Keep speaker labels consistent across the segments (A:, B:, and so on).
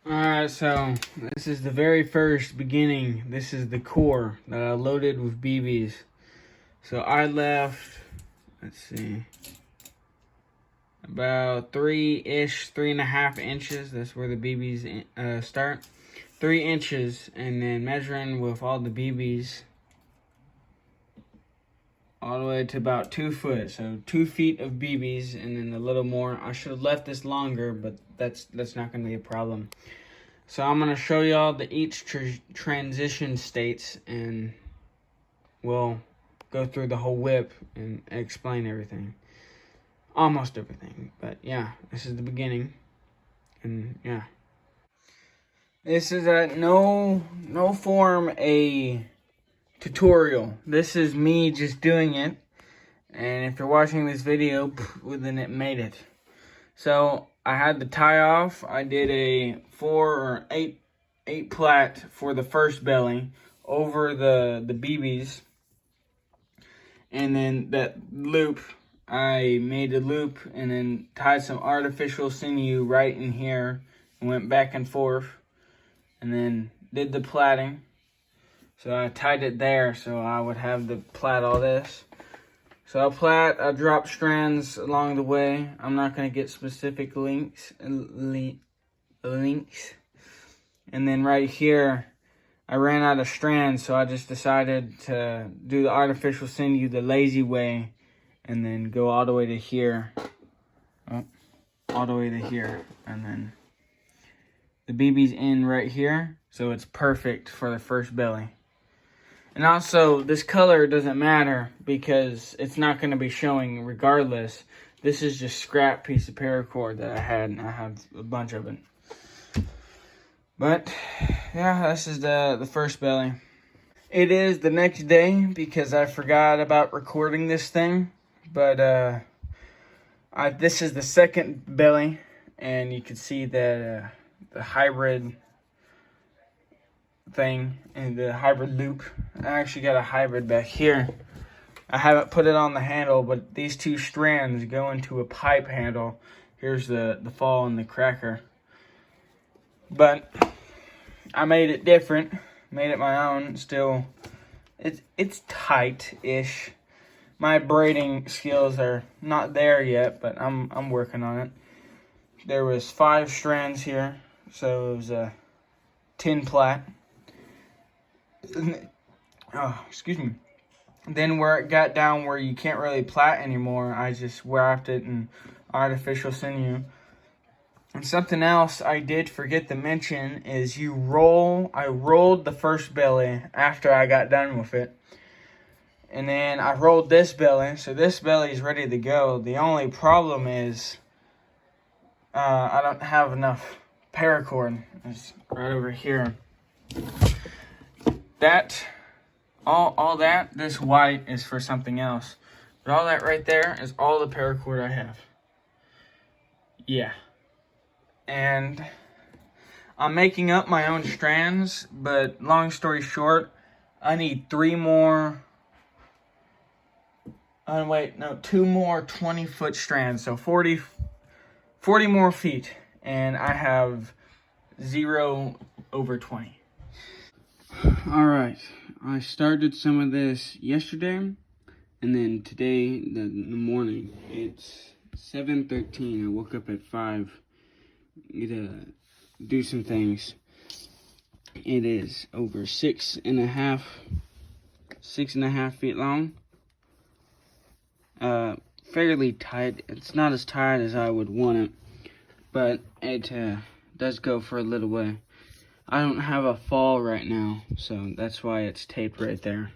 A: Alright, so this is the very first beginning. This is the core that I loaded with BBs. So I left, let's see, about 3.5 inches. That's where the BBs start. 3 inches, and then measuring with all the BBs all the way to about 2 foot. So 2 feet of BBs, and then a little more. I should have left this longer, but that's not going to be a problem. So I'm going to show y'all each transition states, and we'll go through the whole whip and explain everything. Almost everything. But yeah, this is the beginning. And yeah. This is no form a tutorial. This is me just doing it. And if you're watching this video, then it made it. So I had the tie off. I did a 4 or 8 plat for the first belly over the BBs, and then that loop, I made a loop and then tied some artificial sinew right in here and went back and forth, and then did the plaiting. So I tied it there so I would have the plait all this. So I'll plait, I'll drop strands along the way. I'm not going to get specific links. And then right here, I ran out of strands, so I just decided to do the artificial sinew the lazy way and then go all the way to here. All the way to here. And then the BB's in right here, so it's perfect for the first belly. And also, this color doesn't matter because it's not going to be showing regardless. This is just scrap piece of paracord that I had, and I have a bunch of it. But, yeah, this is the first belly. It is the next day because I forgot about recording this thing. But, this is the second belly, and you can see that the hybrid thing and the hybrid loop. I actually got a hybrid back here. I haven't put it on the handle, but these two strands go into a pipe handle. Here's the fall and the cracker. But I made it different, made it my own. Still, it's tight-ish. My braiding skills are not there yet, but I'm working on it. There was 5 strands here, so it was a 10 plat. Oh, excuse me. Then where it got down where you can't really plait anymore, I just wrapped it in artificial sinew. And something else I did forget to mention is I rolled the first belly after I got done with it. And then I rolled this belly, so this belly is ready to go. The only problem is I don't have enough paracord. It's right over here. All that, this white is for something else. But all that right there is all the paracord I have. Yeah. And I'm making up my own strands, but long story short, I need 2 more 20-foot strands. So 40 more feet, and I have 0 over 20. All right, I started some of this yesterday, and then today, in the morning, it's 7:13. I woke up at 5 to do some things. It is over 6.5 feet long. Fairly tight. It's not as tight as I would want it, but it does go for a little way. I don't have a fall right now, so that's why it's taped right there.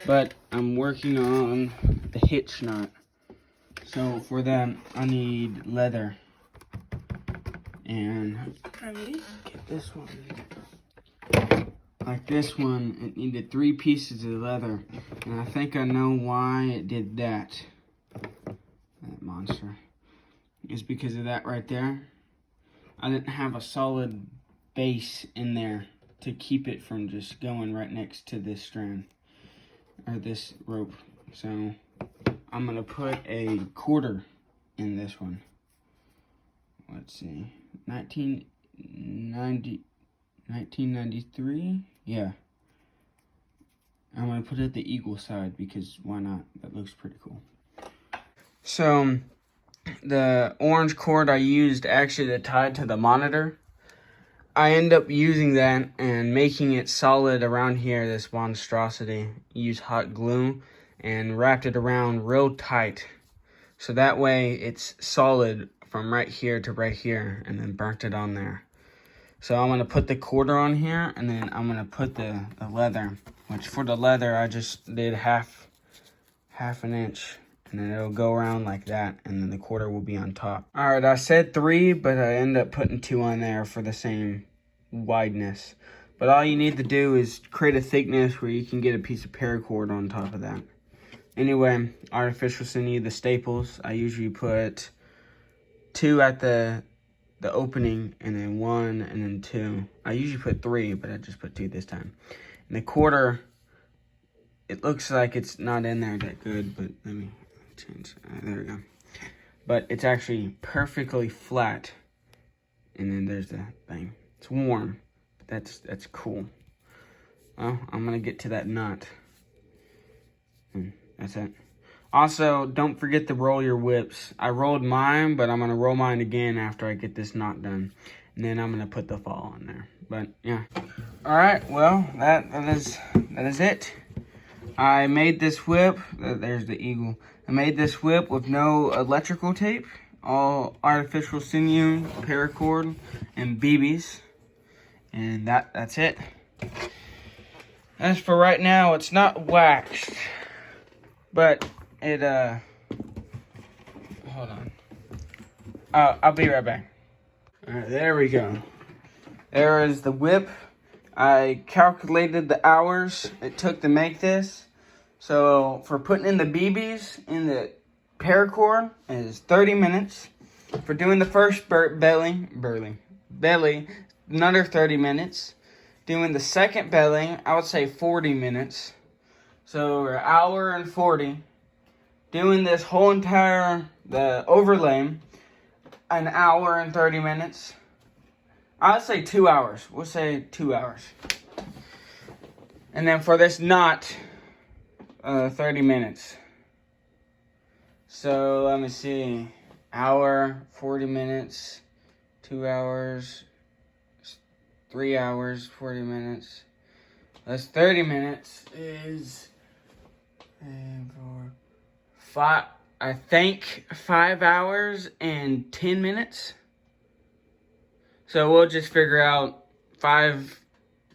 A: But I'm working on the hitch knot. So for that, I need leather. And I need to get this one. Like this one, it needed 3 pieces of leather. And I think I know why it did that. That monster. It's because of that right there. I didn't have a solid base in there to keep it from just going right next to this strand. Or this rope. So I'm going to put a quarter in this one. Let's see. 19 1993. Yeah. I'm going to put it at the eagle side because why not? That looks pretty cool. So, the orange cord I used actually to tie to the monitor, I end up using that and making it solid around here, this monstrosity. Use hot glue and wrapped it around real tight. So that way it's solid from right here to right here, and then burnt it on there. So I'm gonna put the quarter on here, and then I'm gonna put the leather, which for the leather, I just did half an inch, and then it'll go around like that, and then the quarter will be on top. All right, I said 3, but I ended up putting 2 on there for the same wideness. But all you need to do is create a thickness where you can get a piece of paracord on top of that. Anyway, artificial sinew, the staples, I usually put 2 at the opening, and then 1, and then 2. I usually put 3, but I just put 2 this time. And the quarter, it looks like it's not in there that good, but let me change. There we go. But it's actually perfectly flat. And then there's the thing. It's warm, but that's cool. Well, I'm gonna get to that knot. And that's it. Also, don't forget to roll your whips. I rolled mine, but I'm going to roll mine again after I get this knot done. And then I'm going to put the fall on there. But, yeah. Alright, well, that is it. I made this whip. There's the eagle. I made this whip with no electrical tape. All artificial sinew, paracord, and BBs. And that's it. As for right now, it's not waxed. But it, hold on. I'll be right back. All right, there we go. There is the whip. I calculated the hours it took to make this. So for putting in the BBs in the paracord is 30 minutes. For doing the first belly, another 30 minutes. Doing the second belly, I would say 40 minutes. So an hour and 40. Doing this whole entire, the overlay, an hour and 30 minutes. I'd say 2 hours. We'll say 2 hours. And then for this knot, 30 minutes. So let me see. Hour, 40 minutes, 2 hours, 3 hours, 40 minutes. That's 30 minutes is 5, I think 5 hours and 10 minutes. So we'll just figure out 5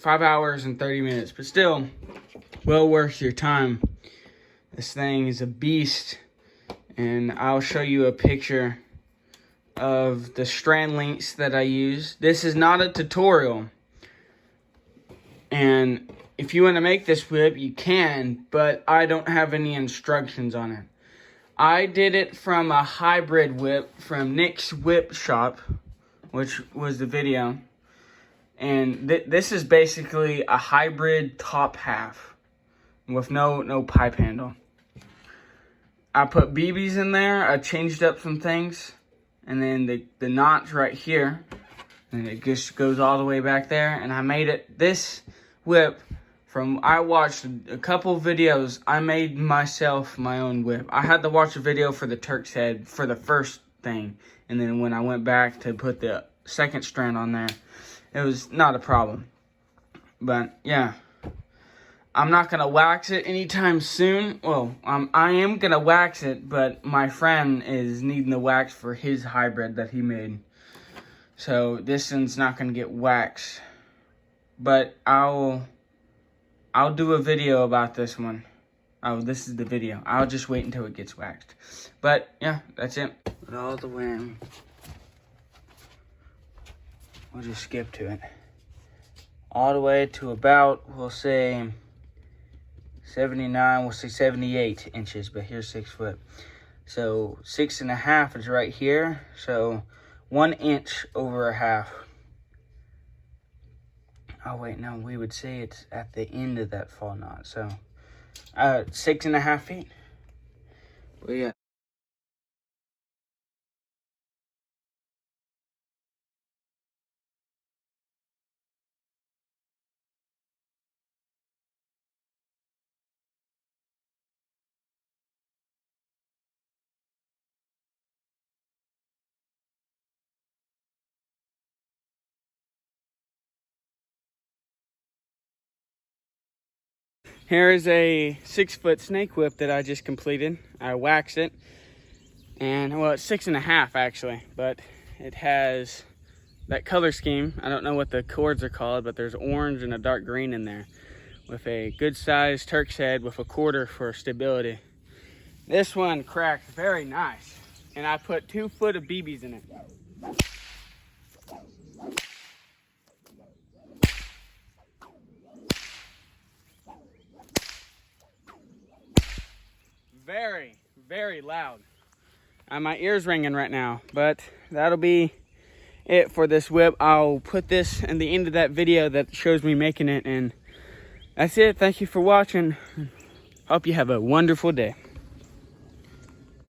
A: hours and 30 minutes, but still well worth your time. This thing is a beast, and I'll show you a picture of the strand lengths that I use. This is not a tutorial, and if you want to make this whip, you can, but I don't have any instructions on it. I did it from a hybrid whip from Nick's Whip Shop, which was the video. And this is basically a hybrid top half with no pipe handle. I put BBs in there. I changed up some things. And then the knot's right here. And it just goes all the way back there. And I made it, this whip, I watched a couple videos. I made myself my own whip. I had to watch a video for the Turk's head for the first thing. And then when I went back to put the second strand on there, it was not a problem. But yeah, I'm not going to wax it anytime soon. Well, I am going to wax it, but my friend is needing the wax for his hybrid that he made. So this one's not going to get waxed. But I'll do a video about this one. Oh, this is the video. I'll just wait until it gets waxed. But yeah, that's it. Put all the way in. We'll just skip to it. All the way to about, we'll say 79, we'll say 78 inches, but here's 6 foot. So 6.5 is right here. So 1 inch over a half. Oh wait, no, we would say it's at the end of that fall knot. So 6.5 feet. Well, yeah. Here is a 6-foot snake whip that I just completed. I waxed it, and well, it's 6.5 actually, but it has that color scheme. I don't know what the cords are called, but there's orange and a dark green in there, with a good sized Turk's head with a quarter for stability. This one cracked very nice, and I put 2 foot of BBs in it. Very, very loud. My ear's ringing right now, but that'll be it for this whip. I'll put this in the end of that video that shows me making it, and that's it. Thank you for watching. Hope you have a wonderful day.